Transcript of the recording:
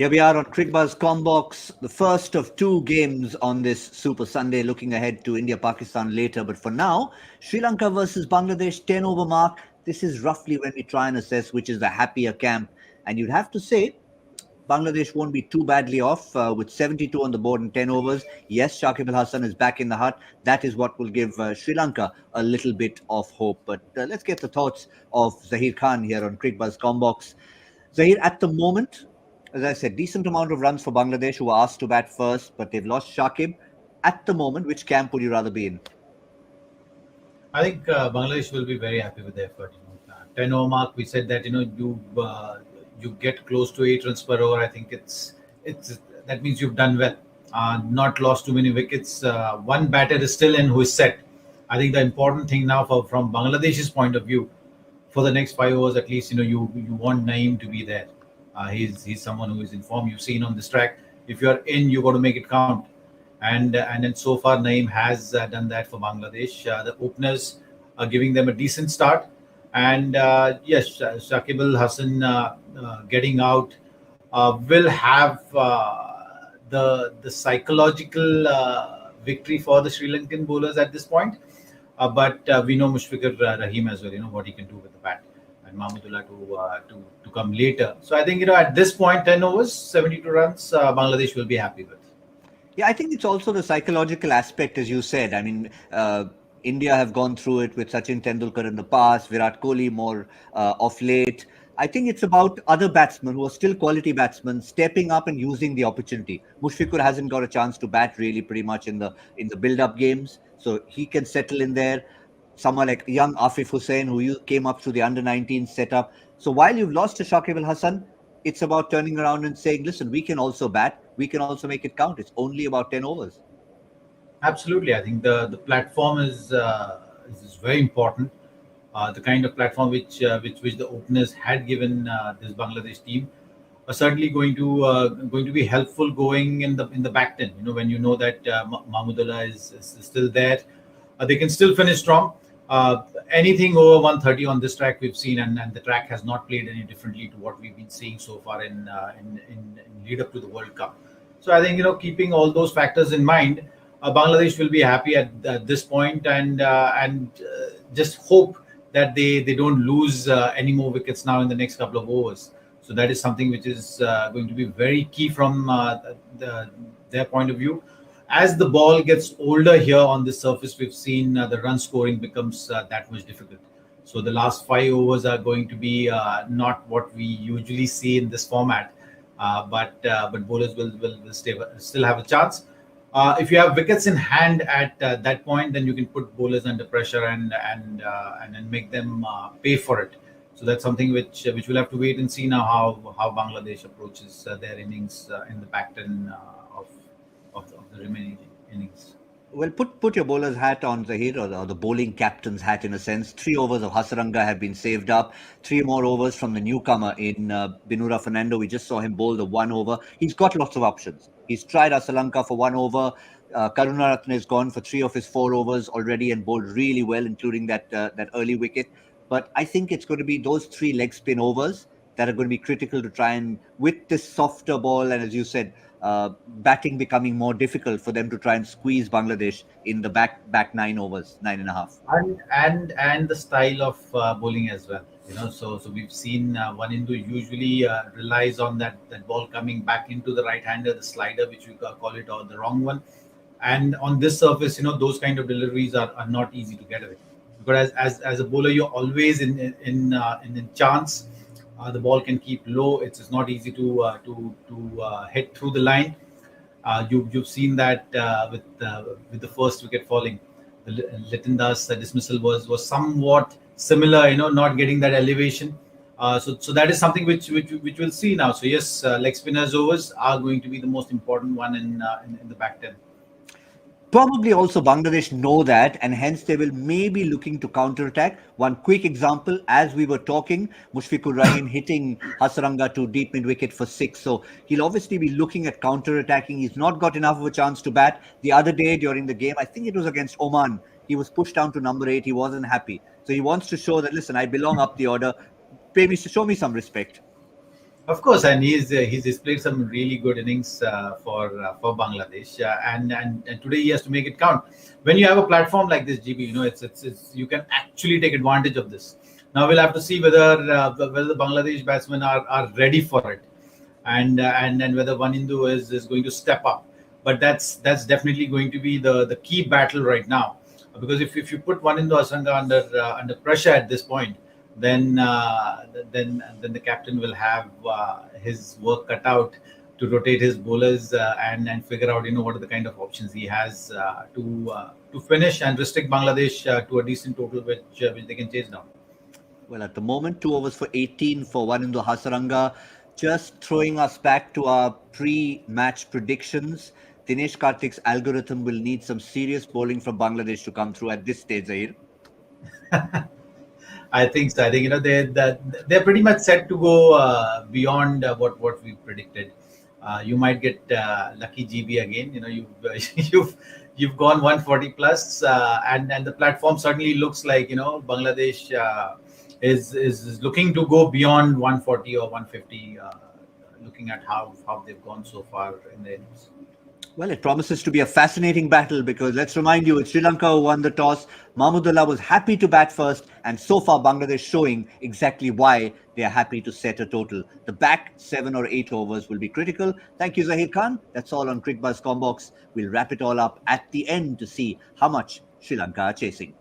Here we are on Cricbuzz Comm Box, the first of two games on this Super Sunday, looking ahead to India-Pakistan later. But for now, Sri Lanka versus Bangladesh, 10 over mark. This is roughly when we try and assess which is the happier camp. And you'd have to say Bangladesh won't be too badly off with 72 on the board in 10 overs. Yes, Shakib Al Hasan is back in the hut. That is what will give Sri Lanka a little bit of hope. But let's get the thoughts of Zaheer Khan here on Cricbuzz Comm Box. Zaheer, at the moment, as I said, decent amount of runs for Bangladesh, who were asked to bat first, but they've lost Shakib. At the moment, which camp would you rather be in? I think Bangladesh will be very happy with the effort. 10 over mark. We said that you get close to 8 runs per over. I think it's that means you've done well. Not lost too many wickets. One batter is still in who is set. I think the important thing now from Bangladesh's point of view, for the next 5 overs at least, you want Naim to be there. He's someone who is in form. You've seen on this track, if you're in, you got to make it count. And then so far, Naim has done that for Bangladesh. The openers are giving them a decent start. And yes, Shakib Al Hasan getting out will have the psychological victory for the Sri Lankan bowlers at this point. But we know Mushfiqur Rahim as well, what he can do with the bat. And Mahmudullah to come later. So I think, at this point, 10 overs, 72 runs, Bangladesh will be happy with. Yeah, I think it's also the psychological aspect, as you said. I mean, India have gone through it with Sachin Tendulkar in the past, Virat Kohli more of late. I think it's about other batsmen who are still quality batsmen stepping up and using the opportunity. Mushfiqur hasn't got a chance to bat really pretty much in the build-up games, so he can settle in there. Someone like young Afif Hussain, who came up through the under-19 setup. So while you've lost to Shakib Al Hasan, it's about turning around and saying, listen, we can also bat. We can also make it count. It's only about 10 overs. Absolutely. I think the platform is very important. The kind of platform which the openers had given this Bangladesh team are certainly going to be helpful going in the back 10. When you know that Mahmudullah is still there, they can still finish strong. Anything over 130 on this track we've seen, and the track has not played any differently to what we've been seeing so far in lead up to the World Cup. So I think keeping all those factors in mind, Bangladesh will be happy at this point, and just hope that they don't lose any more wickets now in the next couple of overs. So that is something which is going to be very key from their point of view. As the ball gets older here on this surface, we've seen the run scoring becomes that much difficult. So the last 5 overs are going to be not what we usually see in this format, but bowlers will still have a chance. If you have wickets in hand at that point, then you can put bowlers under pressure and make them pay for it. So that's something which we'll have to wait and see now how Bangladesh approaches their innings in the back 10 of the remaining innings. Well, put your bowler's hat on, Zaheer, or the bowling captain's hat in a sense. 3 overs of Hasaranga have been saved up. 3 more overs from the newcomer in Binura Fernando. We just saw him bowl the 1 over. He's got lots of options. He's tried Asalanka for 1 over. Karunaratne has gone for 3 of his 4 overs already and bowled really well, including that early wicket. But I think it's going to be those 3 leg spin overs that are going to be critical to try and, with this softer ball, and as you said, batting becoming more difficult for them to try and squeeze Bangladesh in the back 9 overs, 9.5. And the style of bowling as well. So we've seen one Hindu usually relies on that ball coming back into the right-hander, the slider, which we call it, or the wrong one. And on this surface, those kind of deliveries are not easy to get away. Because as a bowler, you're always in chance. The ball can keep low. It's not easy to hit through the line. You've seen that with the first wicket falling. The Litindas dismissal was somewhat similar. Not getting that elevation. So that is something which we'll see now. So yes, leg spinners overs are going to be the most important one in the back 10. Probably also Bangladesh know that, and hence they will maybe looking to counter-attack. One quick example, as we were talking, Mushfiqur Rahim hitting Hasaranga to deep mid-wicket for 6. So he'll obviously be looking at counter-attacking. He's not got enough of a chance to bat. The other day during the game, I think it was against Oman, he was pushed down to number 8. He wasn't happy. So he wants to show that, listen, I belong up the order. Maybe show me some respect. Of course, and he's displayed some really good innings for Bangladesh, and today he has to make it count. When you have a platform like this, GB, it's you can actually take advantage of this. Now we'll have to see whether the Bangladesh batsmen are ready for it, and whether Wanindu is going to step up. But that's definitely going to be the key battle right now, because if you put Wanindu Asanga under pressure at this point, then then the captain will have his work cut out to rotate his bowlers and figure out what are the kind of options he has to finish and restrict Bangladesh to a decent total which they can chase down. Well, at the moment, 2 overs for 18 for Wanindu Hasaranga. Just throwing us back to our pre-match predictions. Dinesh Karthik's algorithm will need some serious bowling from Bangladesh to come through at this stage, Zaheer. I think so. I think they're pretty much set to go beyond what we predicted. You might get lucky GB again. You've gone 140 plus, and the platform certainly looks like Bangladesh is looking to go beyond 140 or 150. Looking at how they've gone so far in the innings. Well, it promises to be a fascinating battle because let's remind you, it's Sri Lanka who won the toss. Mahmudullah was happy to bat first, and so far Bangladesh showing exactly why they are happy to set a total. The back 7 or 8 overs will be critical. Thank you, Zaheer Khan. That's all on Cricbuzz Comm Box. We'll wrap it all up at the end to see how much Sri Lanka are chasing.